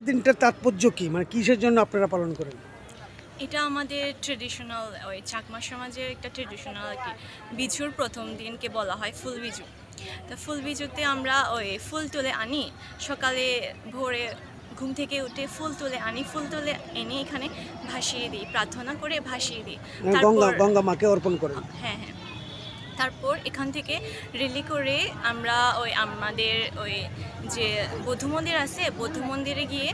দিনটার তাৎপর্য কি, মানে কিসের জন্য আপনারা পালন করেন? এটা আমাদের ট্রেডিশনাল ওই চাকমা সমাজের একটা ট্রেডিশনাল আর কি। বিজুর প্রথম দিনকে বলা হয় ফুল বিজু। তা ফুল বিজুতে আমরা ওই ফুল তুলে আনি, সকালে ভোরে ঘুম থেকে উঠে ফুল তুলে আনি, ফুল তুলে এনে এখানে ভাসিয়ে দিই, প্রার্থনা করে ভাসিয়ে দিই। গঙ্গা তারপর গঙ্গা মাকে অর্পণ করেন। হ্যাঁ হ্যাঁ, তারপর এখান থেকে রেলি করে আমরা ওই আমাদের ওই যে বৌদ্ধ মন্দির আছে, বৌদ্ধ মন্দিরে গিয়ে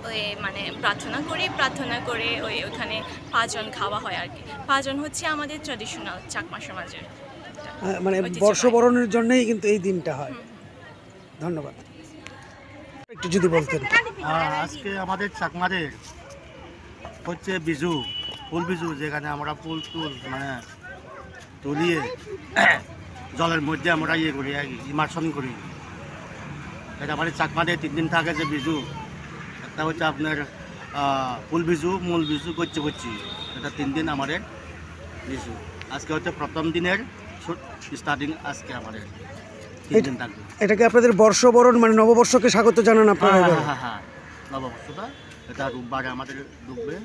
ওই মানে প্রার্থনা করে ওইখানে পাঁচজন খাওয়া হয় আর কি। পাঁচজন হচ্ছে আমাদের ট্র্যাডিশনাল চাকমা সমাজের মানে ঐতিহ্যবাহী। বর্ষবরণের জন্যই কিন্তু এই দিনটা হয়। ধন্যবাদ। একটু যদি বলতেন। আজকে আমাদের চাকমাদের হচ্ছে বিজু, ফুল বিজু, যেখানে আমরা ফুল মানে তুলিয়ে জলের মধ্যে আমরা ইয়ে করি, ইমার্শন করি। এটা আমাদের চাকমাদের 3 দিন থাকে যে বিজু। একটা হচ্ছে আপনার ফুল বিজু, মূল বিজু, কচ্ছি। এটা 3 দিন আমাদের বিজু। আজকে হচ্ছে প্রথম দিনের স্টার্টিং, আজকে আমাদের 3 দিন থাকবে। এটা কি আপনাদের বর্ষবরণ, মানে নববর্ষকে স্বাগত জানান আপনারা? হ্যাঁ, নববর্ষটা এটা রোববারে আমাদের ঢুকবে।